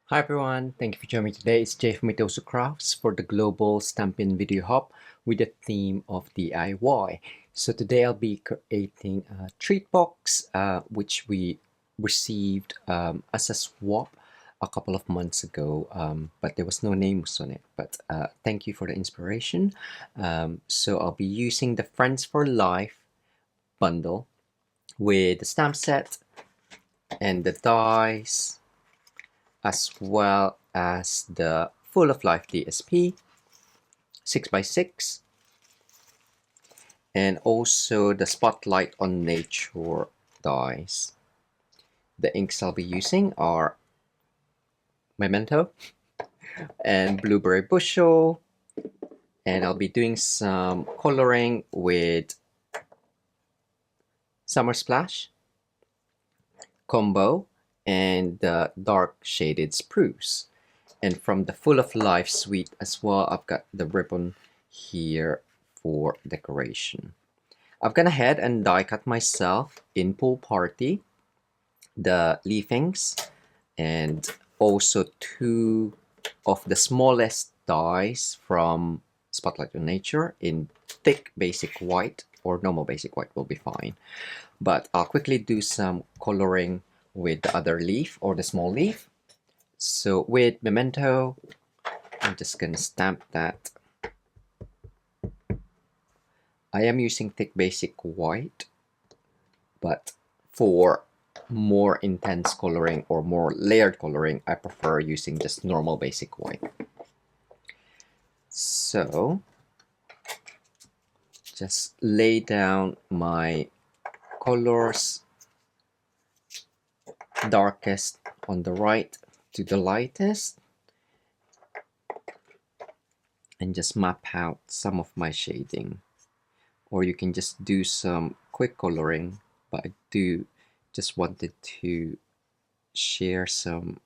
Hi everyone, thank you for joining me today. It's Jay from Mitosu Crafts for the Global Stampin Video Hop with the theme of DIY. So today I'll be creating a treat box which we received as a swap a couple of months ago, but there was no names on it. But thank you for the inspiration. So I'll be using the Friends for Life bundle with the stamp set and the dies, as well as the Full of Life DSP 6x6, and also the Spotlight on Nature dies. The inks I'll be using are Memento and Blueberry Bushel, and I'll be doing some coloring with Summer Splash, Combo, and the Dark Shaded Spruce. And from the Full of Life suite as well, I've got the ribbon here for decoration. I've gone ahead and die cut myself in Pool Party the leafings, and also two of the smallest dies from Spotlight on Nature in thick basic white, or normal basic white will be fine. But I'll quickly do some coloring with the other leaf, or the small leaf. So with Memento, I'm just gonna stamp that. I am using thick basic white, but for more intense coloring or more layered coloring, I prefer using just normal basic white. So just lay down my colors, darkest on the right to the lightest, and just map out some of my shading. Or you can just do some quick coloring, but I do just wanted to share some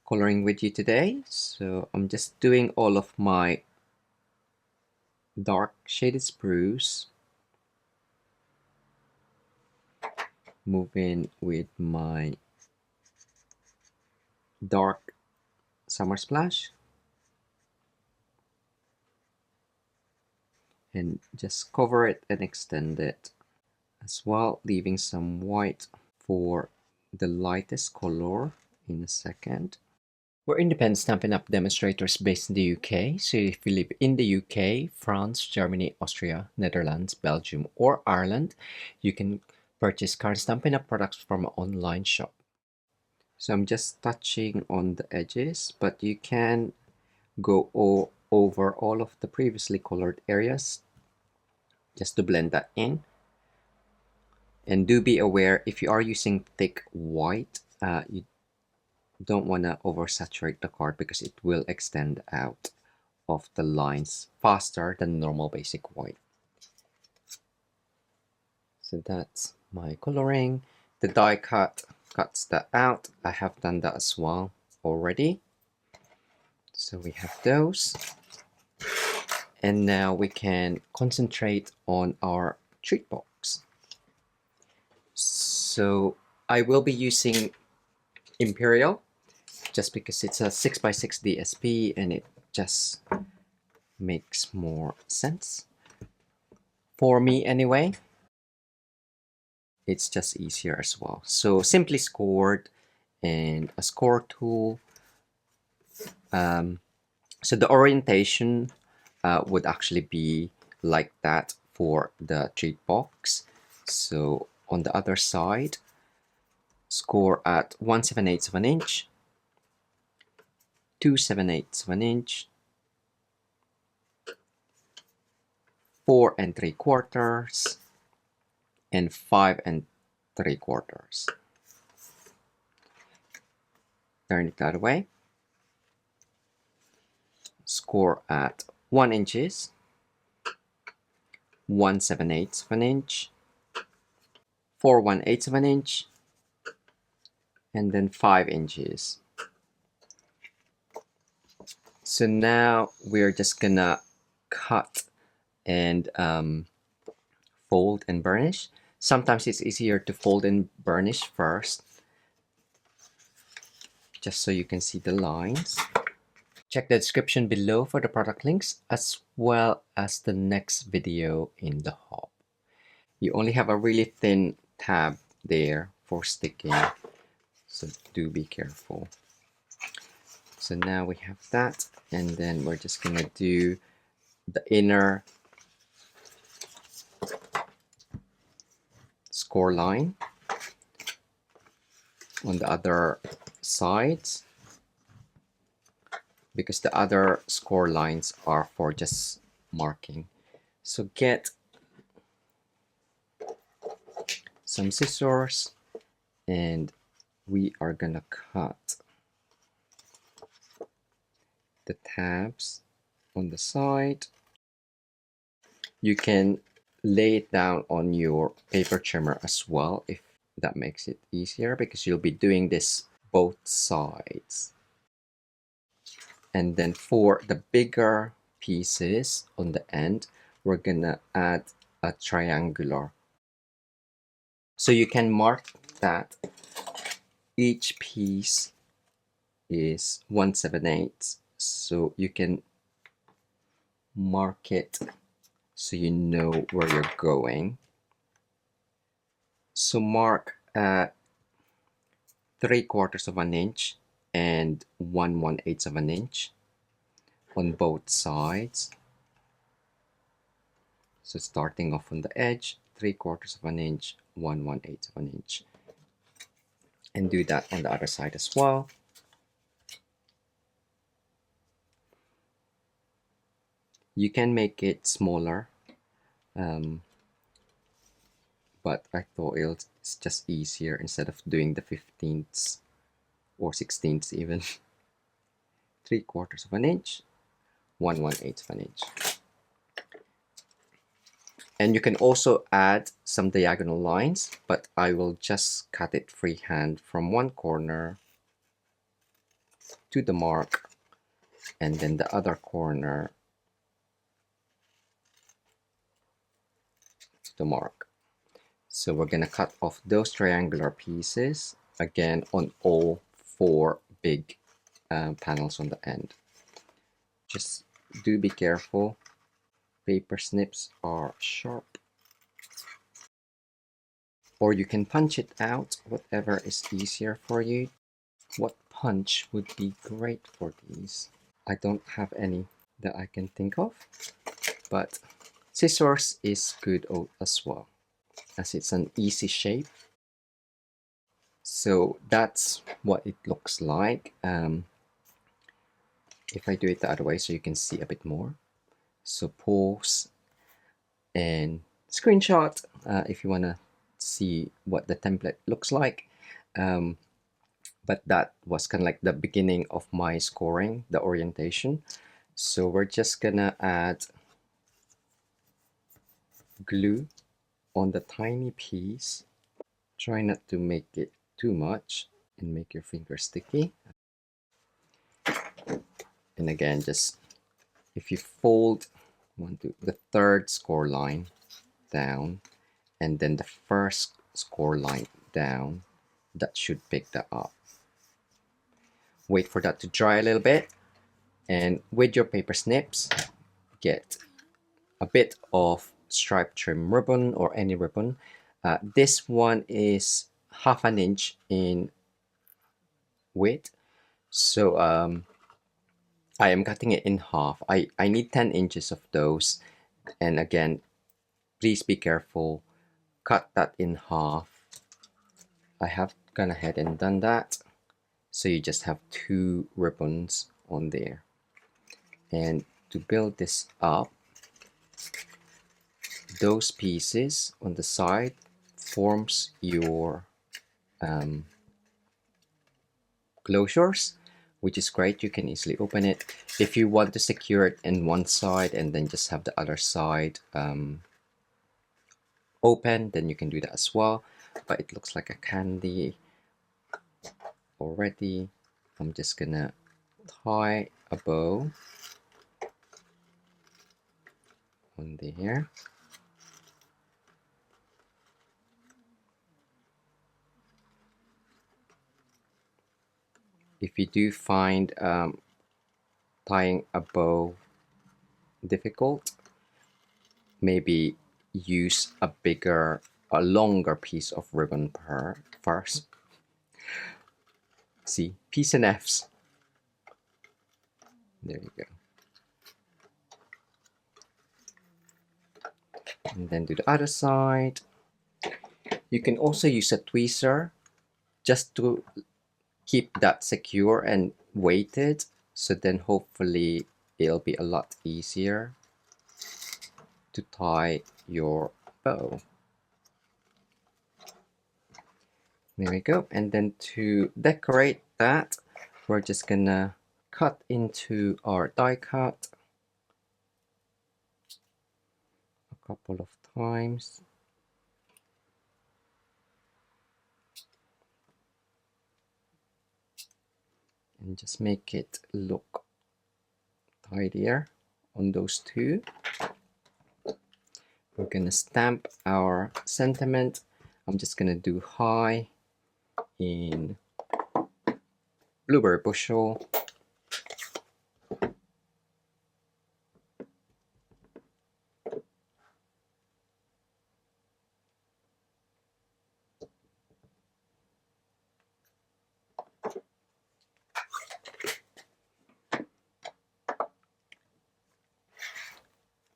coloring with you today. So I'm just doing all of my dark shaded spruce, moving with my dark Summer Splash, and just cover it and extend it as well, leaving some white for the lightest color in a second. We're independent Stampin' Up! Demonstrators based in the UK, so if you live in the UK, France, Germany, Austria, Netherlands, Belgium, or Ireland, you can purchase current Stampin' Up! Products from an online shop. So I'm just touching on the edges, but you can go over all of the previously colored areas just to blend that in. And do be aware, if you are using thick white, you don't want to oversaturate the card because it will extend out of the lines faster than normal basic white. So that's my coloring. The die cut cuts that out. I have done that as well already. So we have those. And now we can concentrate on our treat box. So I will be using Imperial just because it's a 6x6 DSP and it just makes more sense for me anyway. It's just easier as well. So simply scored and a score tool. So the orientation would actually be like that for the treat box. So on the other side, score at 1/7/8 of an inch, 2/7/8 of an inch, 4 3/4, and 5 3/4. Turn it that way. Score at 1 inches, 1/7/8 of an inch, 4 1/8 of an inch, and then 5 inches. So now we're just gonna cut and fold and burnish. Sometimes it's easier to fold and burnish first. just so you can see the lines. Check the description below for the product links as well as the next video in the hop. You only have a really thin tab there for sticking, so do be careful. So now we have that, and then we're just gonna do the inner score line on the other sides, because the other score lines are for just marking. So get some scissors and we are gonna cut the tabs on the side. You can lay it down on your paper trimmer as well if that makes it easier, because you'll be doing this both sides. And then for the bigger pieces on the end, we're gonna add a triangular. So you can mark that each piece is 1/7/8, so you can mark it so you know where you're going. So mark at 3/4 of an inch and 1/1/8 of an inch on both sides. So starting off on the edge, 3/4 of an inch, 1/1/8 of an inch, and do that on the other side as well. You can make it smaller, but I thought it's just easier instead of doing the 15ths or 16ths even. 3/4 of an inch, 1/1/8 of an inch. And you can also add some diagonal lines, but I will just cut it freehand from one corner to the mark, and then the other corner to the mark. So we're gonna cut off those triangular pieces again on all 4 big panels on the end. Just do be careful. Paper snips are sharp. Or you can punch it out, whatever is easier for you. What punch would be great for these? I don't have any that I can think of, but scissors is good as well, as it's an easy shape. So that's what it looks like. If I do it the other way so you can see a bit more. So pause and screenshot if you want to see what the template looks like. But that was kind of like the beginning of my scoring, the orientation. So we're just gonna add glue on the tiny piece. Try not to make it too much and make your fingers sticky. And again, just if you fold the 3rd score line down and then the 1st score line down, that should pick that up. Wait for that to dry a little bit, and with your paper snips, get a bit of stripe trim ribbon or any ribbon. This one is 1/2 an inch in width, so I am cutting it in half. I need 10 inches of those, and again, please be careful, cut that in half. I have gone ahead and done that, so you just have 2 ribbons on there. And to build this up, those pieces on the side forms your closures, which is great. You can easily open it. If you want to secure it in one side and then just have the other side open, then you can do that as well. But it looks like a candy already. I'm just gonna tie a bow on there. if you do find tying a bow difficult, maybe use a longer piece of ribbon first. See, P's and F's. There you go. And then do the other side. You can also use a tweezer just to keep that secure and weighted, so then hopefully it'll be a lot easier to tie your bow. There we go. And then to decorate that, we're just gonna cut into our die cut a couple of times. And just make it look tidier on those two. We're gonna stamp our sentiment. I'm just gonna do high in blueberry bushel.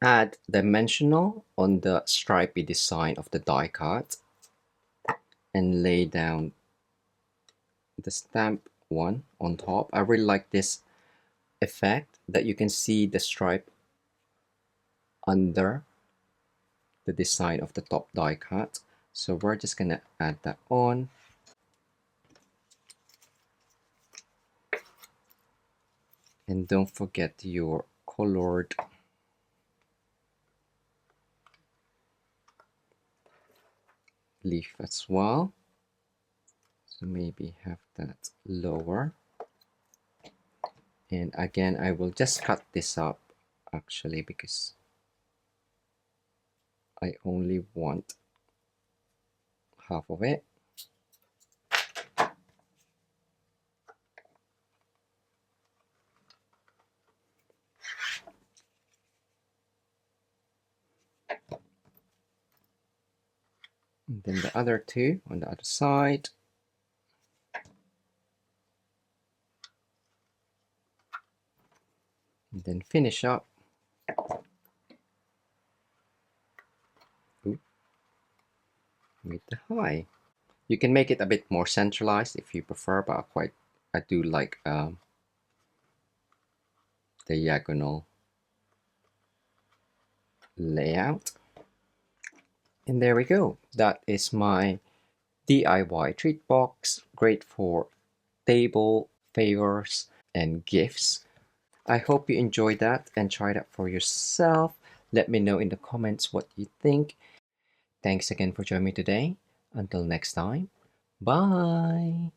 Add dimensional on the stripy design of the die cut and lay down the stamp one on top. I really like this effect that you can see the stripe under the design of the top die cut. So we're just gonna add that on. And don't forget your colored leaf as well. So maybe have that lower. And again, I will just cut this up actually because I only want half of it. And then the other two on the other side. And then finish up with the high. You can make it a bit more centralized if you prefer, but I do like the diagonal layout. And there we go. That is my DIY treat box, great for table, favors, and gifts. I hope you enjoyed that and try that for yourself. Let me know in the comments what you think. Thanks again for joining me today. Until next time, bye!